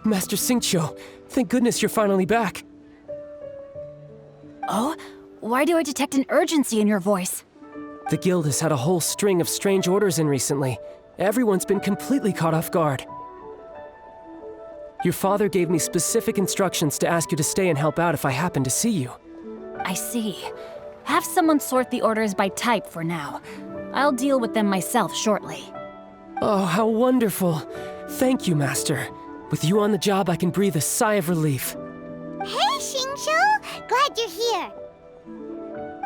Master Xingqiu, thank goodness you're finally back. Oh? Why do I detect an urgency in your voice? The guild has had a whole string of strange orders in recently. Everyone's been completely caught off guard. Your father gave me specific instructions to ask you to stay and help out if I happen to see you. I see. Have someone sort the orders by type for now. I'll deal with them myself shortly. Oh, how wonderful. Thank you, Master. With you on the job, I can breathe a sigh of relief. Hey, Xingqiu! Glad you're here.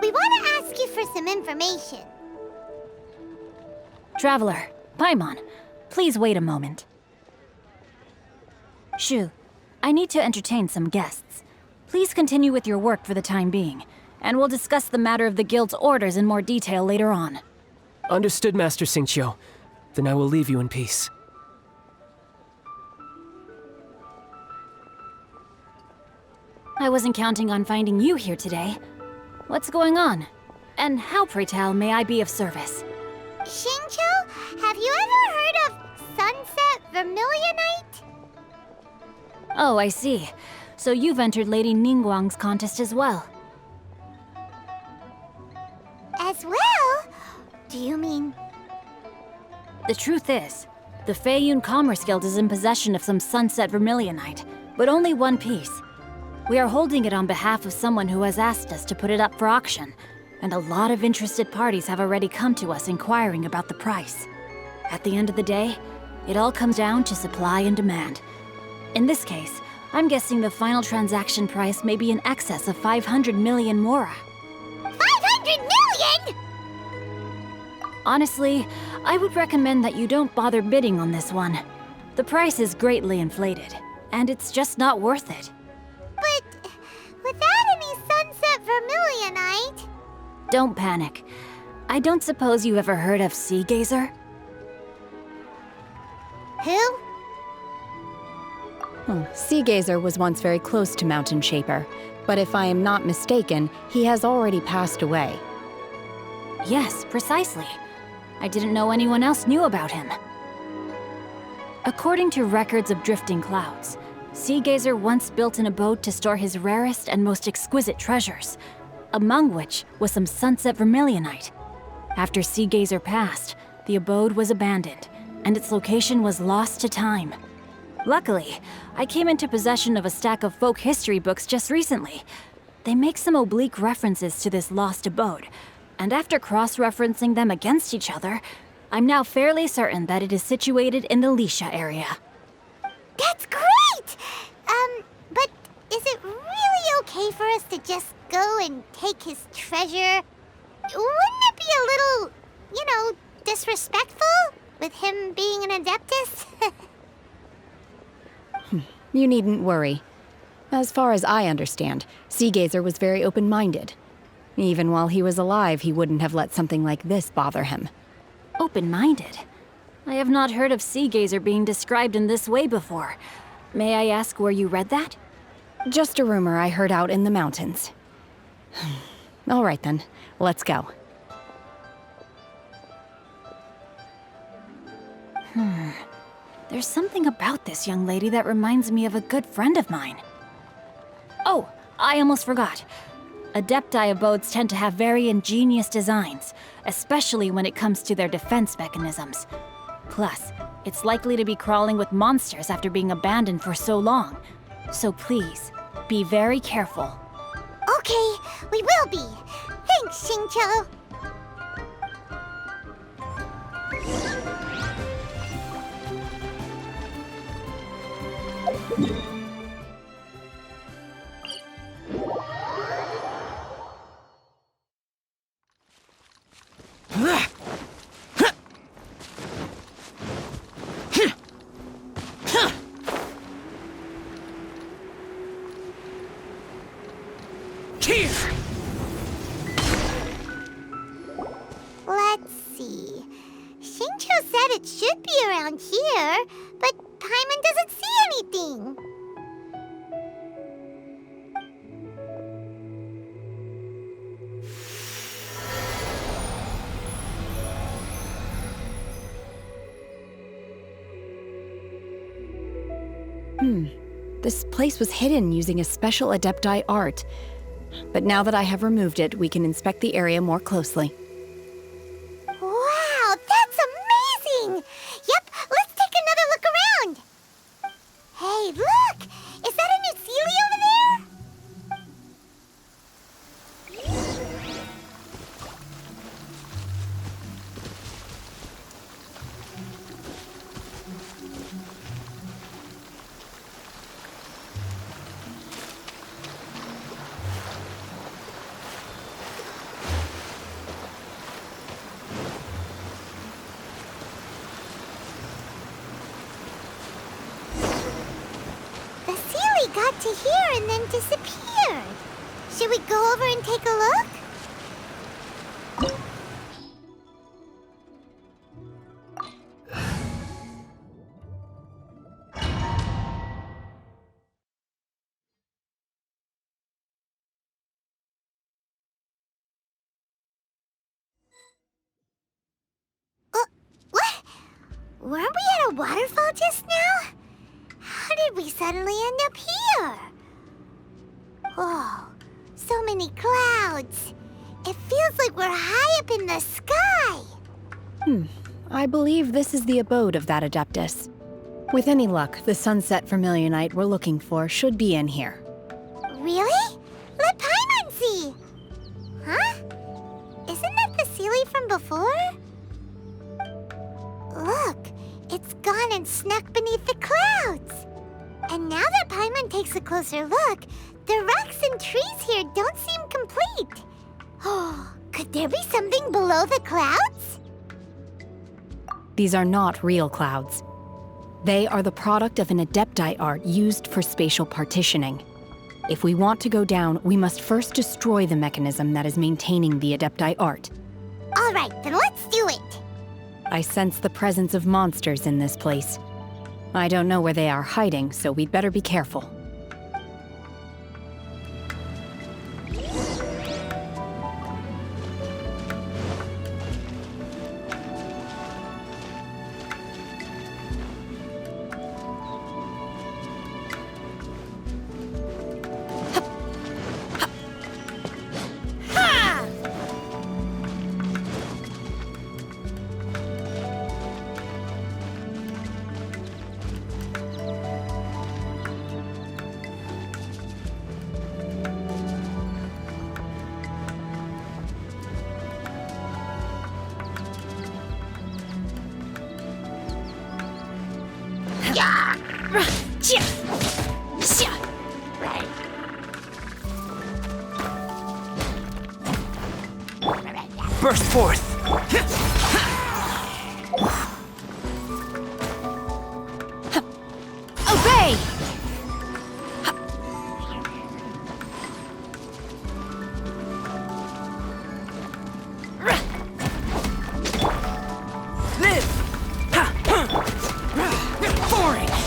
We want to ask you for some information. Traveler, Paimon, please wait a moment. Shu, I need to entertain some guests. Please continue with your work for the time being, and we'll discuss the matter of the guild's orders in more detail later on. Understood, Master Xingqiu. Then I will leave you in peace. I wasn't counting on finding you here today. What's going on? And how, pray tell, may I be of service? Xingqiu, have you ever heard of sunset vermilionite? Oh, I see. So you've entered Lady Ningguang's contest as well. As well? Do you mean... The truth is, the Feiyun Commerce Guild is in possession of some sunset vermilionite, but only one piece. We are holding it on behalf of someone who has asked us to put it up for auction, and a lot of interested parties have already come to us inquiring about the price. At the end of the day, it all comes down to supply and demand. In this case, I'm guessing the final transaction price may be in excess of 500 million mora. 500 million?! Honestly, I would recommend that you don't bother bidding on this one. The price is greatly inflated, and it's just not worth it. But without any sunset vermilionite... Don't panic. I don't suppose you ever heard of Seagaze? Who? Oh, Seagaze was once very close to Mountain Shaper, but if I am not mistaken, he has already passed away. Yes, precisely. I didn't know anyone else knew about him. According to records of drifting clouds, Seagaze once built an abode to store his rarest and most exquisite treasures, among which was some sunset vermilionite. After Seagaze passed, the abode was abandoned, and its location was lost to time. Luckily, I came into possession of a stack of folk history books just recently. They make some oblique references to this lost abode, and after cross-referencing them against each other, I'm now fairly certain that it is situated in the Lisha area. That's great! But is it really okay for us to just go and take his treasure? Wouldn't it be a little, disrespectful with him being an adeptus? You needn't worry. As far as I understand, Seagaze was very open-minded. Even while he was alive, he wouldn't have let something like this bother him. Open-minded? I have not heard of Seagaze being described in this way before. May I ask where you read that? Just a rumor I heard out in the mountains. All right then, let's go. There's something about this young lady that reminds me of a good friend of mine. Oh, I almost forgot. Adepti abodes tend to have very ingenious designs, especially when it comes to their defense mechanisms. Plus, it's likely to be crawling with monsters after being abandoned for so long. So please, be very careful. Okay, we will be. Thanks, Xingqiu. Let's see. Xingqiu said it should be around here, but Paimon doesn't see anything. This place was hidden using a special adepti art. But now that I have removed it, we can inspect the area more closely. Wow, that's amazing! Yep, let's take another look around. Hey, look! Is that a new Sealy over there? The Sealy got to here and then disappeared. Should we go over and take a look? What? Weren't we at a waterfall just now? How did we suddenly end up here? Oh, so many clouds. It feels like we're high up in the sky. I believe this is the abode of that adeptus. With any luck, the sunset vermilionite we're looking for should be in here. Really? Let Paimon see. Huh? Isn't that the Sealy from before? Look, it's gone and snuck beneath the clouds. And now that Paimon takes a closer look, the rocks and trees here don't seem complete. Oh, could there be something below the clouds? These are not real clouds. They are the product of an adepti art used for spatial partitioning. If we want to go down, we must first destroy the mechanism that is maintaining the adepti art. All right, then let's do it. I sense the presence of monsters in this place. I don't know where they are hiding, so we'd better be careful. Burst forth! Obey! Live! Forage!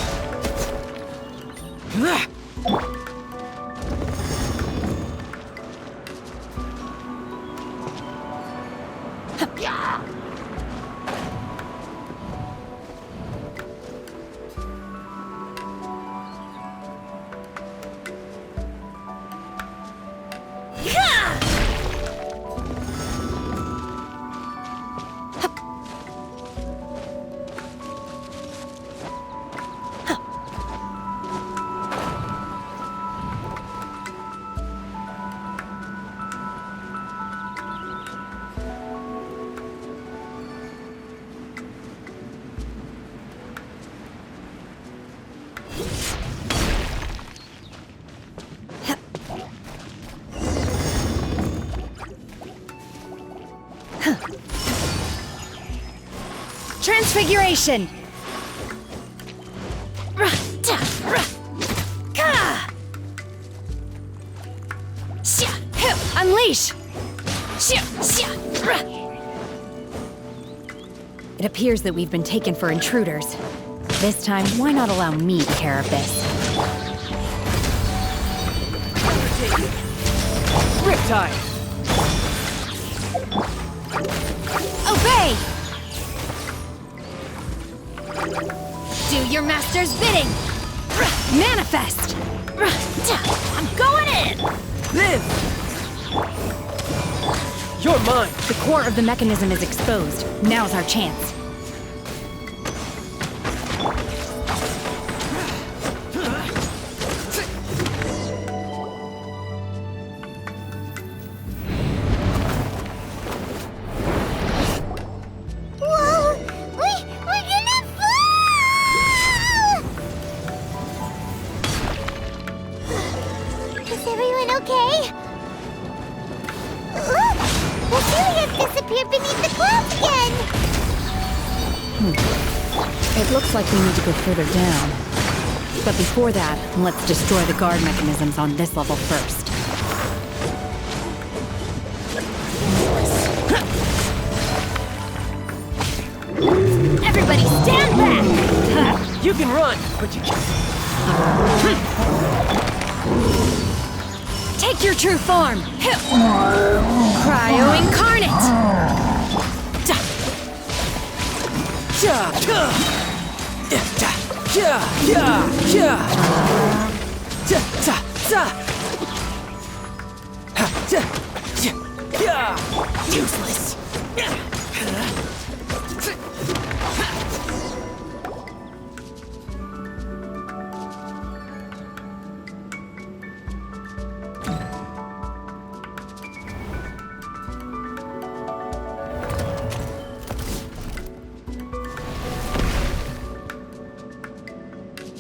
Transfiguration! Unleash! It appears that we've been taken for intruders. This time, why not allow me to care of this? Riptide! Obey! Do your master's bidding! Manifest! I'm going in! Live! You're mine! The core of the mechanism is exposed. Now's our chance. Whoa! We're gonna fall! Is everyone okay? Look! The Celia's disappeared beneath the clouds again! It looks like we need to go further down. But before that, let's destroy the guard mechanisms on this level first. Everybody stand back! You can run, but you can't. Take your true form! Cryo Incarnate! Useless.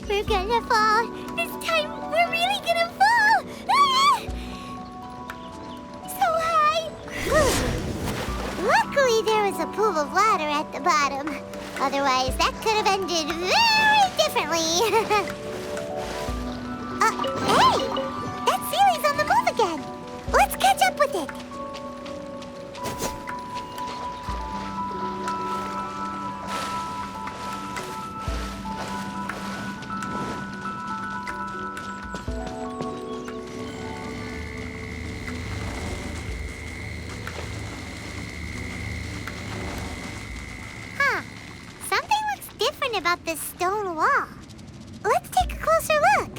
We're gonna fall. This time, we're really gonna fall. Ah! So high. Luckily, there was a pool of water at the bottom. Otherwise, that could have ended very differently. Hey! That Sealy's on the move again. Let's catch up with it. Something looks different about this stone wall. Let's take a closer look.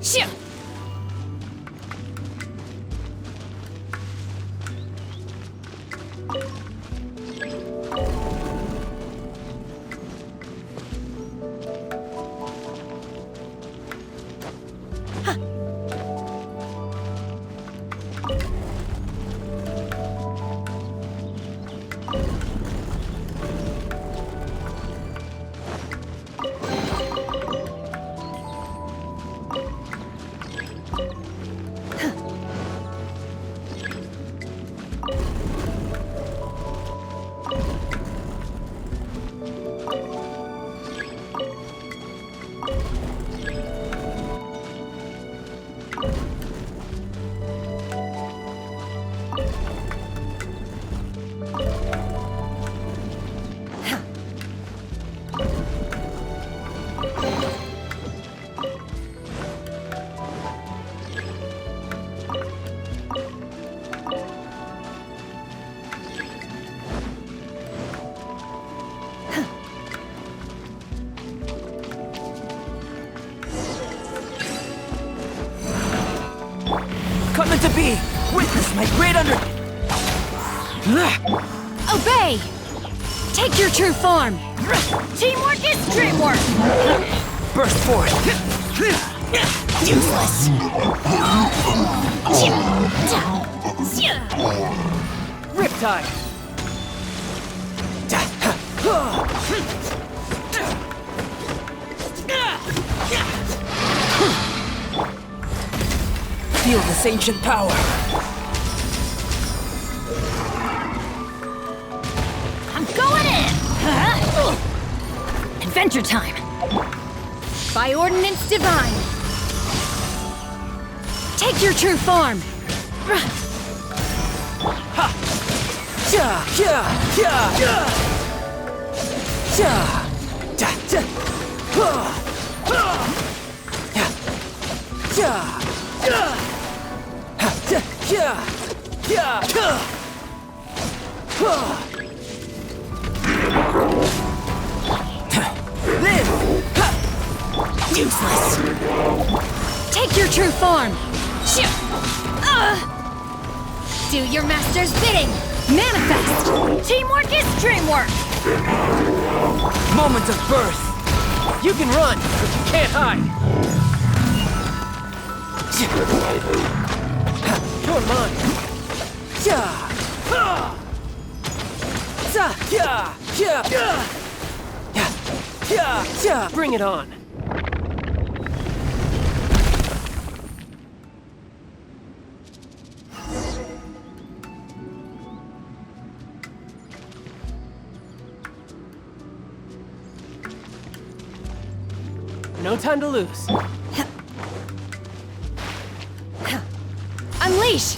Shoo! Coming to be! Witness my great under... Obey! Take your true form! Teamwork is dreamwork! Burst forth! Useless! Riptide! Feel this ancient power! I'm going in! Adventure time! By ordinance divine! Take your true form! Useless! Take your true form! Do your master's bidding! Manifest! Teamwork is dreamwork! Moment of birth! You can run, but you can't hide! You're mine! Bring it on! No time to lose. Unleash!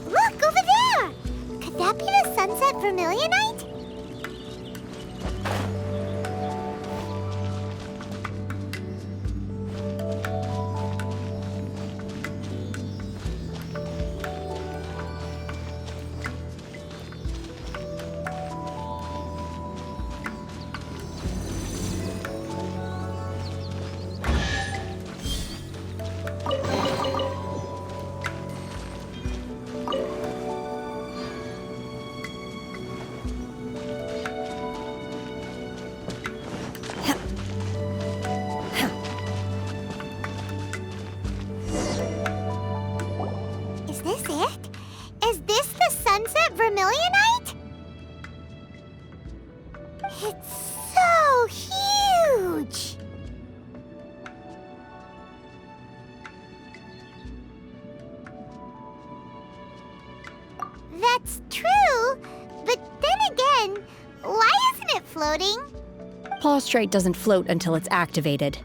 Look, over there! Could that be the sunset vermilionite? Is this it? Is this the sunset vermilionite? It's so huge! That's true, but then again, why isn't it floating? Plaustrite doesn't float until it's activated.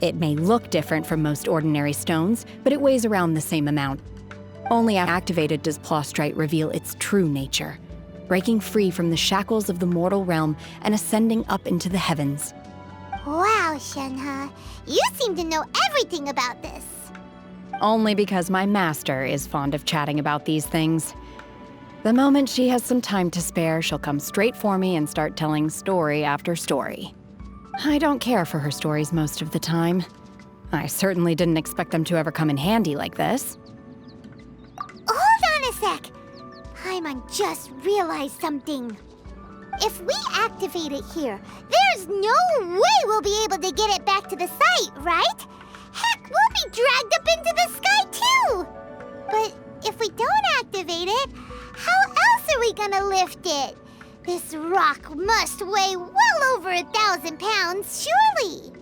It may look different from most ordinary stones, but it weighs around the same amount. Only activated does Plaustrite reveal its true nature, breaking free from the shackles of the mortal realm and ascending up into the heavens. Wow, Shenhe, you seem to know everything about this. Only because my master is fond of chatting about these things. The moment she has some time to spare, she'll come straight for me and start telling story after story. I don't care for her stories most of the time. I certainly didn't expect them to ever come in handy like this. Hold on a sec. Paimon just realized something. If we activate it here, there's no way we'll be able to get it back to the site, right? Heck, we'll be dragged up into the sky too! But if we don't activate it, how else are we gonna lift it? This rock must weigh well over 1,000 pounds, surely!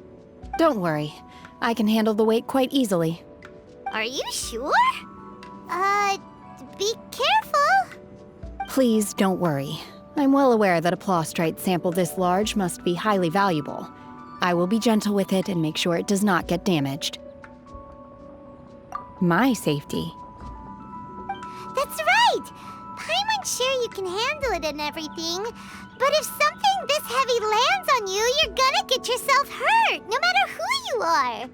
Don't worry. I can handle the weight quite easily. Are you sure? Be careful. Please don't worry. I'm well aware that a Plaustrite sample this large must be highly valuable. I will be gentle with it and make sure it does not get damaged. My safety. That's right! Paimon's sure you can handle it and everything, but if something this heavy lands on you, you're gonna get yourself hurt, no matter who you are.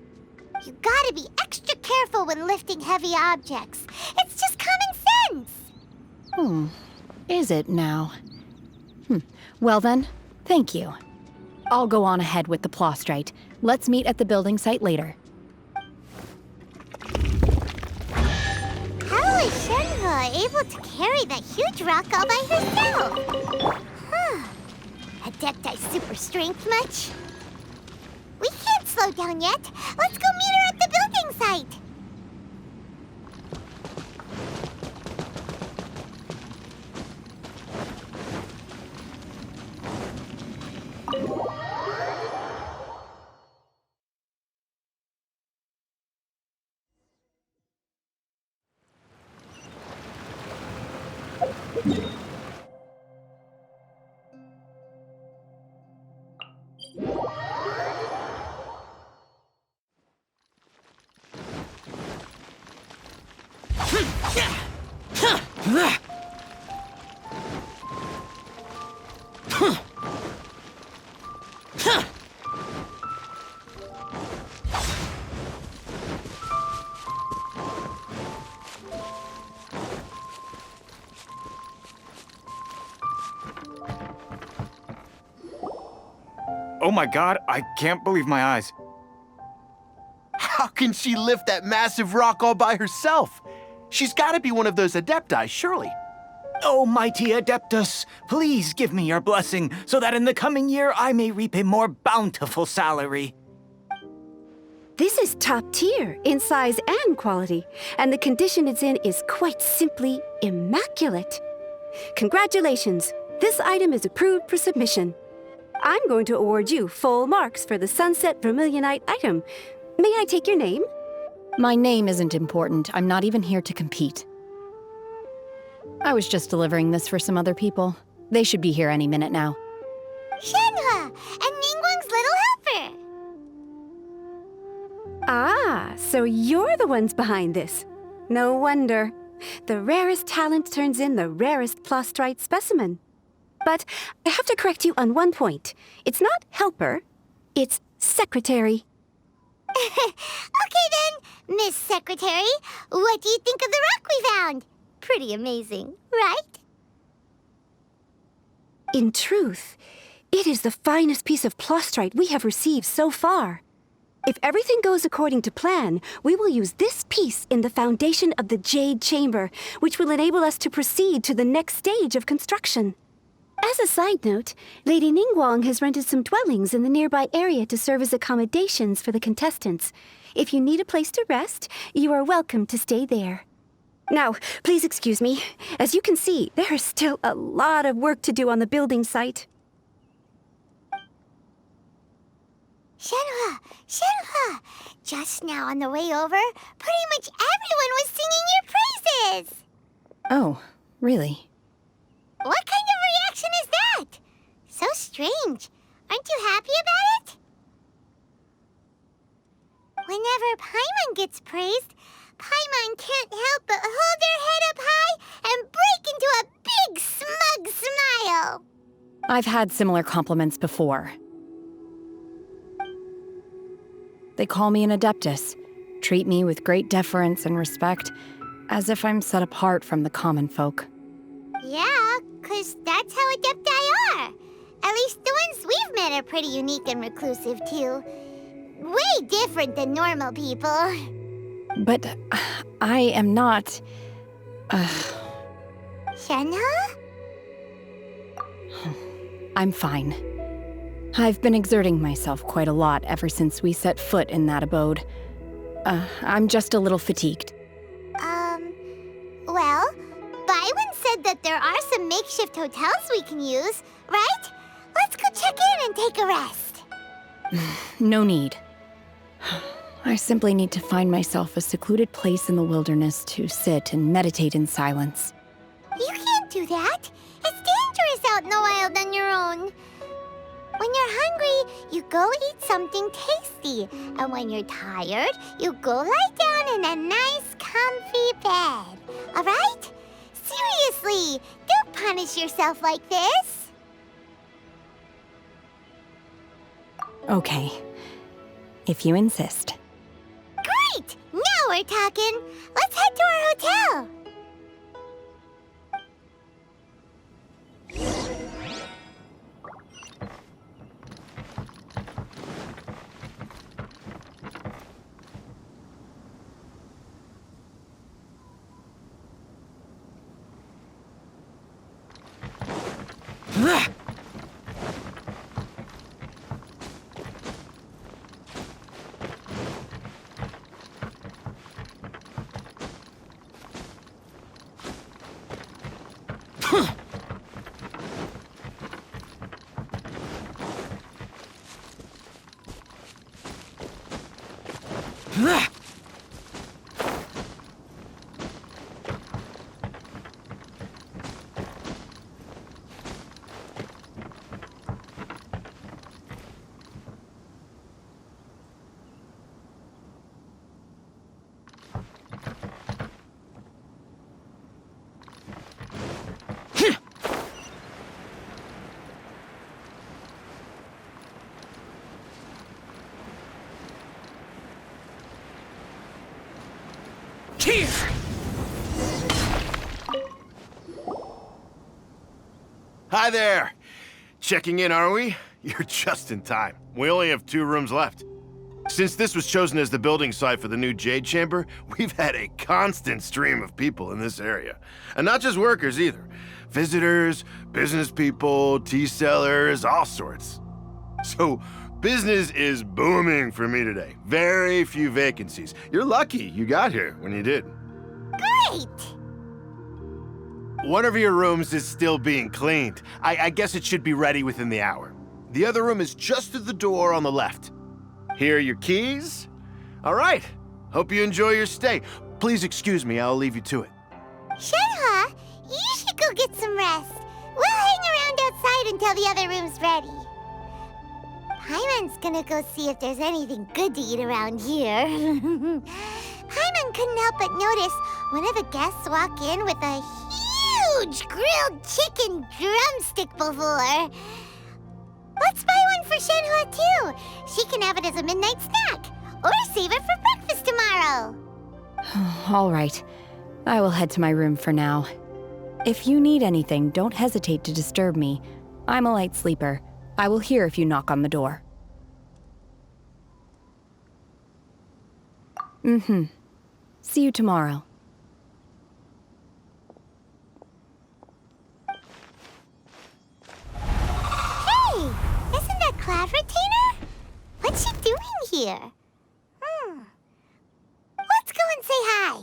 You gotta be extra careful when lifting heavy objects. It's just common sense. Is it now? Well then, thank you. I'll go on ahead with the Plaustrite. Let's meet at the building site later. How is Shenhe able to carry that huge rock all by herself? Adepti super strength much? We can't slow down yet. Let's go meet her at the building site. Oh my god, I can't believe my eyes. How can she lift that massive rock all by herself? She's gotta be one of those adepti, surely. Oh, mighty adeptus, please give me your blessing so that in the coming year I may reap a more bountiful salary. This is top tier in size and quality, and the condition it's in is quite simply immaculate. Congratulations, this item is approved for submission. I'm going to award you full marks for the Sunset Vermilionite item. May I take your name? My name isn't important. I'm not even here to compete. I was just delivering this for some other people. They should be here any minute now. Shenhe, and Ningguang's little helper. Ah, so you're the ones behind this. No wonder. The rarest talent turns in the rarest plastrite specimen. But I have to correct you on one point. It's not helper, it's secretary. Okay then, Miss Secretary, what do you think of the rock we found? Pretty amazing, right? In truth, it is the finest piece of plastrite we have received so far. If everything goes according to plan, we will use this piece in the foundation of the Jade Chamber, which will enable us to proceed to the next stage of construction. As a side note, Lady Ningguang has rented some dwellings in the nearby area to serve as accommodations for the contestants. If you need a place to rest, you are welcome to stay there. Now, please excuse me. As you can see, there is still a lot of work to do on the building site. Shenhe, Shenhe! Just now on the way over, pretty much everyone was singing your praises! Oh, really? What kind of reaction is that? So strange. Aren't you happy about it? Whenever Paimon gets praised, Paimon can't help but hold her head up high and break into a big, smug smile. I've had similar compliments before. They call me an adeptus, treat me with great deference and respect, as if I'm set apart from the common folk. Yeah, 'cause that's how adepti are. At least the ones we've met are pretty unique and reclusive, too. Way different than normal people. But I am not... Shenhe? I'm fine. I've been exerting myself quite a lot ever since we set foot in that abode. I'm just a little fatigued. Well, Byron said that there are some makeshift hotels we can use, right? Let's go check in and take a rest. No need. I simply need to find myself a secluded place in the wilderness to sit and meditate in silence. You can't do that. It's dangerous out in the wild on your own. When you're hungry, you go eat something tasty. And when you're tired, you go lie down in a nice, comfy bed. All right? Seriously, don't punish yourself like this. Okay. If you insist. Great! Now we're talking. Let's head to our hotel. Hi there. Checking in, are we? You're just in time. We only have 2 rooms left. Since this was chosen as the building site for the new Jade Chamber, we've had a constant stream of people in this area. And not just workers either. Visitors, business people, tea sellers, all sorts. So, business is booming for me today. Very few vacancies. You're lucky you got here when you did. Great! One of your rooms is still being cleaned. I guess it should be ready within the hour. The other room is just through the door on the left. Here are your keys. All right. Hope you enjoy your stay. Please excuse me, I'll leave you to it. Shenhe, you should go get some rest. We'll hang around outside until the other room's ready. Paimon's gonna go see if there's anything good to eat around here. Paimon couldn't help but notice one of the guests walk in with a huge grilled chicken drumstick before. Let's buy one for Shenhe too. She can have it as a midnight snack, or save it for breakfast tomorrow. All right. I will head to my room for now. If you need anything, don't hesitate to disturb me. I'm a light sleeper. I will hear if you knock on the door. See you tomorrow. Hey, isn't that Cloud Retainer? What's she doing here? Let's go and say hi.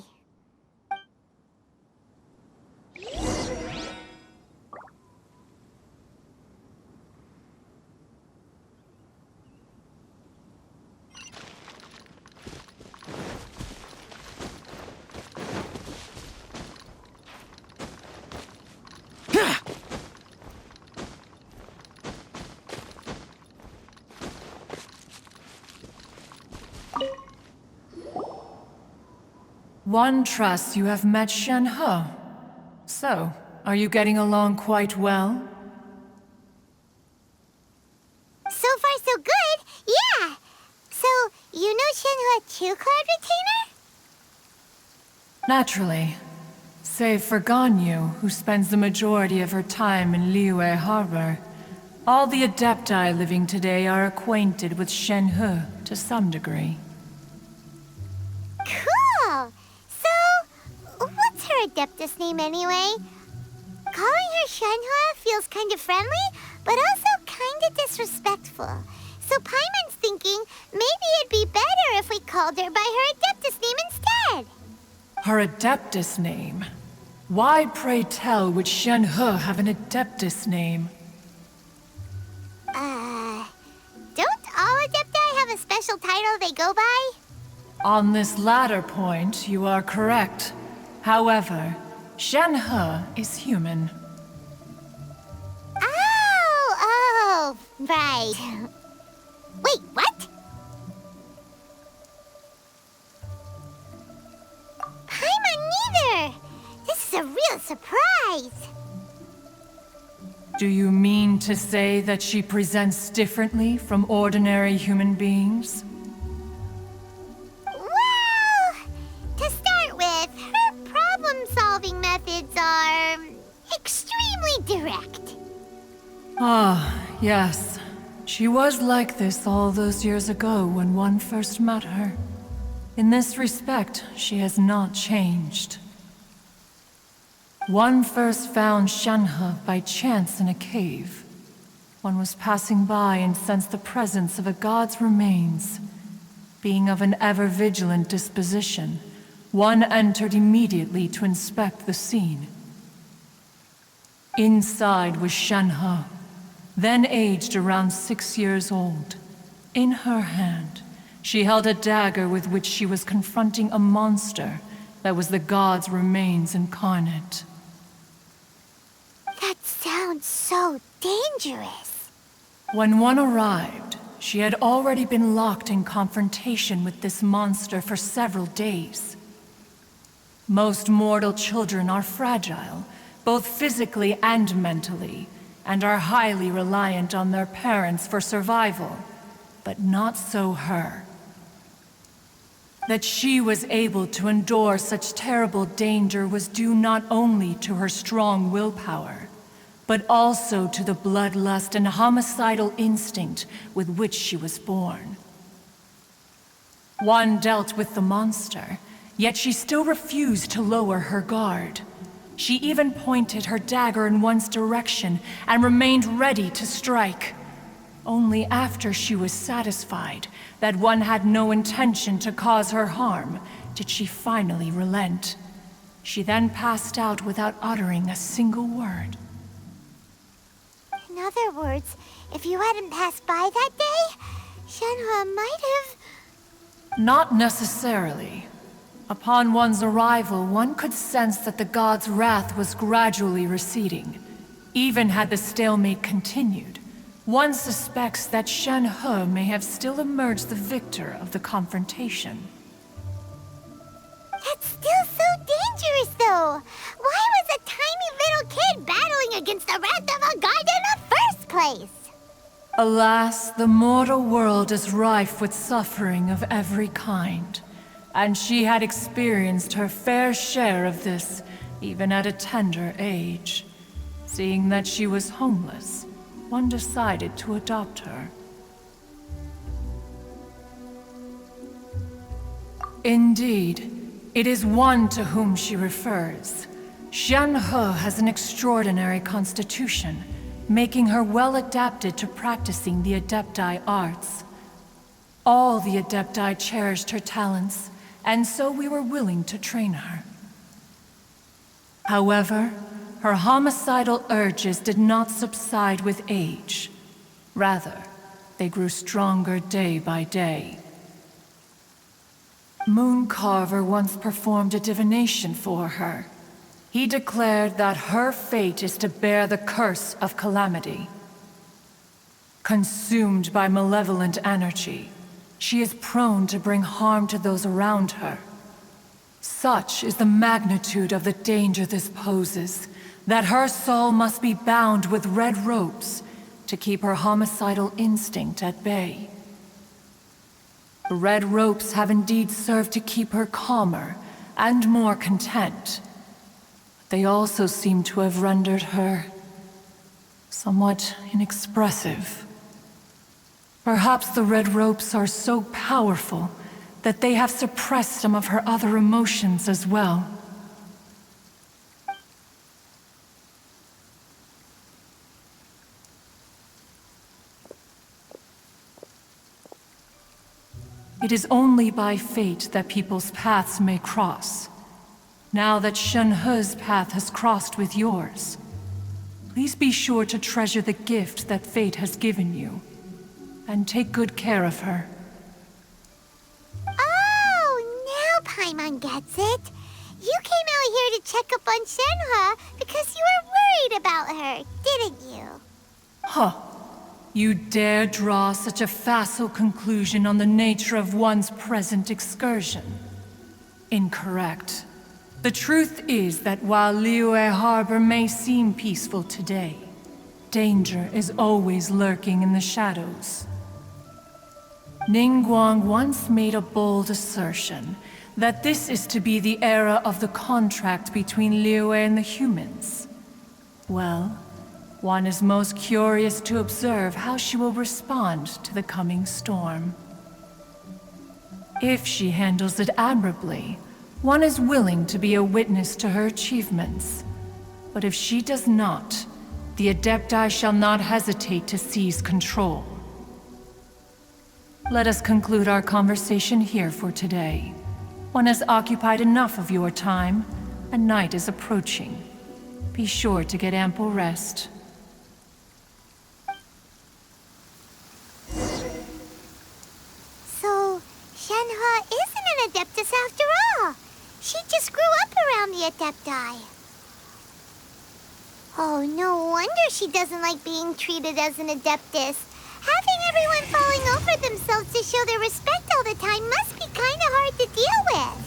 One trusts you have met Shenhe. So, are you getting along quite well? So far, so good. Yeah. So, you know Shenhe too, Cloud Retainer? Naturally. Save for Ganyu, who spends the majority of her time in Liyue Harbor. All the adepti living today are acquainted with Shenhe to some degree. Cool. So, what's her adeptus name anyway? Calling her Shenhe feels kind of friendly, but also kind of disrespectful. So Paimon's thinking maybe it'd be better if we called her by her adeptus name instead. Her adeptus name? Why, pray tell, would Shenhe have an adeptus name? Don't all adepti have a special title they go by? On this latter point, you are correct. However, Shenhe is human. Oh, right. Wait, what? Paimon neither! This is a real surprise! Do you mean to say that she presents differently from ordinary human beings? Well, to start with, her problem-solving methods are extremely direct. Ah, yes. She was like this all those years ago when one first met her. In this respect, she has not changed. One first found Shenhe by chance in a cave. One was passing by and sensed the presence of a god's remains. Being of an ever-vigilant disposition, one entered immediately to inspect the scene. Inside was Shenhe, then aged around 6 years old. In her hand, she held a dagger with which she was confronting a monster that was the god's remains incarnate. That sounds so dangerous. When one arrived, she had already been locked in confrontation with this monster for several days. Most mortal children are fragile, both physically and mentally, and are highly reliant on their parents for survival, but not so her. That she was able to endure such terrible danger was due not only to her strong willpower, but also to the bloodlust and homicidal instinct with which she was born. One dealt with the monster, yet she still refused to lower her guard. She even pointed her dagger in one's direction and remained ready to strike. Only after she was satisfied that one had no intention to cause her harm did she finally relent. She then passed out without uttering a single word. In other words, if you hadn't passed by that day, Shenhe might have... Not necessarily. Upon one's arrival, one could sense that the god's wrath was gradually receding. Even had the stalemate continued, one suspects that Shenhe may have still emerged the victor of the confrontation. That's still so dangerous, though. Why was a tiny little kid battling against the wrath of a god in the first place? Alas, the mortal world is rife with suffering of every kind, and she had experienced her fair share of this, even at a tender age. Seeing that she was homeless, one decided to adopt her. Indeed, it is one to whom she refers. Shenhe has an extraordinary constitution, making her well adapted to practicing the adepti arts. All the adepti cherished her talents, and so we were willing to train her. However, her homicidal urges did not subside with age. Rather, they grew stronger day by day. Mooncarver once performed a divination for her. He declared that her fate is to bear the curse of calamity. Consumed by malevolent energy, she is prone to bring harm to those around her. Such is the magnitude of the danger this poses, that her soul must be bound with red ropes to keep her homicidal instinct at bay. The red ropes have indeed served to keep her calmer and more content. They also seem to have rendered her somewhat inexpressive. Perhaps the red ropes are so powerful that they have suppressed some of her other emotions as well. It is only by fate that people's paths may cross. Now that Shenhe's path has crossed with yours, please be sure to treasure the gift that fate has given you, and take good care of her. Oh, now Paimon gets it. You came out here to check up on Shenhe because you were worried about her, didn't you? Huh. You dare draw such a facile conclusion on the nature of one's present excursion? Incorrect. The truth is that while Liyue Harbor may seem peaceful today, danger is always lurking in the shadows. Ningguang once made a bold assertion that this is to be the era of the contract between Liyue and the humans. Well, one is most curious to observe how she will respond to the coming storm. If she handles it admirably, one is willing to be a witness to her achievements. But if she does not, the Adepti shall not hesitate to seize control. Let us conclude our conversation here for today. One has occupied enough of your time, and night is approaching. Be sure to get ample rest. So, Shenhe isn't an adeptus after all. She just grew up around the adepti. Oh, no wonder she doesn't like being treated as an adeptus. Having everyone falling over themselves to show their respect all the time must be kind of hard to deal with.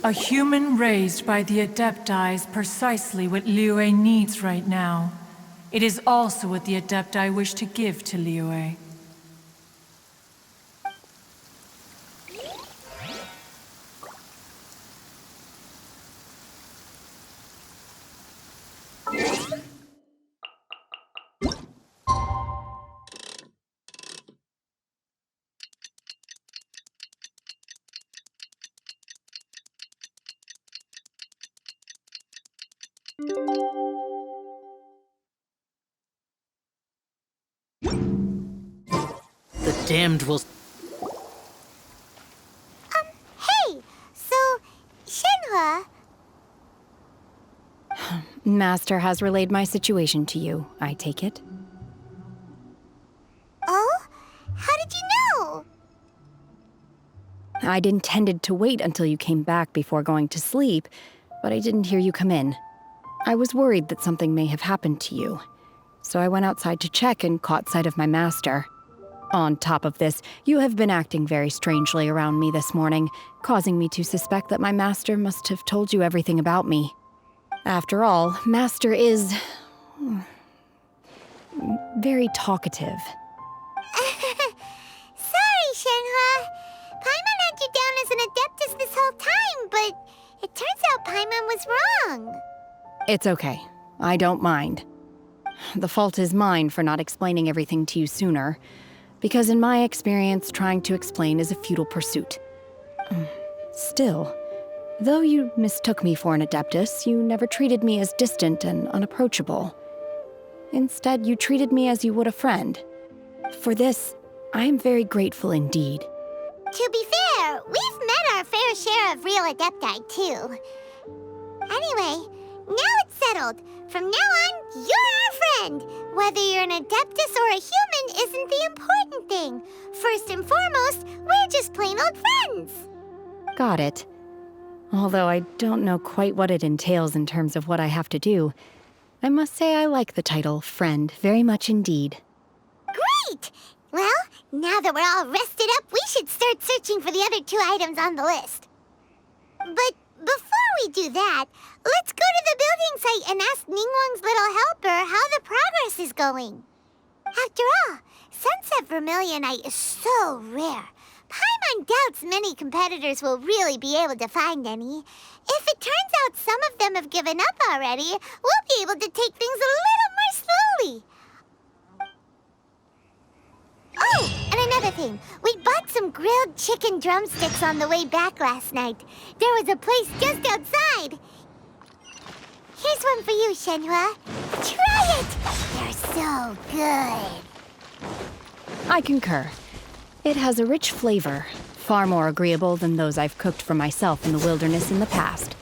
A human raised by the Adepti is precisely what Liyue needs right now. It is also what the Adepti wish to give to Liyue. The damned will... Hey! So, Shenhe... Master has relayed my situation to you, I take it. Oh? How did you know? I'd intended to wait until you came back before going to sleep, but I didn't hear you come in. I was worried that something may have happened to you, so I went outside to check and caught sight of my master. On top of this, you have been acting very strangely around me this morning, causing me to suspect that my master must have told you everything about me. After all, Master is... very talkative. Sorry, Shenhe. Paimon had you down as an adeptus this whole time, but it turns out Paimon was wrong. It's okay. I don't mind. The fault is mine for not explaining everything to you sooner, because in my experience, trying to explain is a futile pursuit. Still, though you mistook me for an adeptus, you never treated me as distant and unapproachable. Instead, you treated me as you would a friend. For this, I am very grateful indeed. To be fair, we've met our fair share of real adepti, too. Anyway, now it's settled. From now on, you're our friend. Whether you're an adeptus or a human isn't the important thing. First and foremost, we're just plain old friends. Got it. Although I don't know quite what it entails in terms of what I have to do, I must say I like the title friend very much indeed. Great! Well, now that we're all rested up, we should start searching for the other 2 items on the list. But before we do that, let's go to the building site and ask Ningguang's little helper how the progress is going. After all, sunset vermilionite is so rare. Paimon doubts many competitors will really be able to find any. If it turns out some of them have given up already, we'll be able to take things a little more slowly. Oh, and another thing. We bought some grilled chicken drumsticks on the way back last night. There was a place just outside. Here's one for you, Shenhe. Try it! They're so good. I concur. It has a rich flavor, far more agreeable than those I've cooked for myself in the wilderness in the past.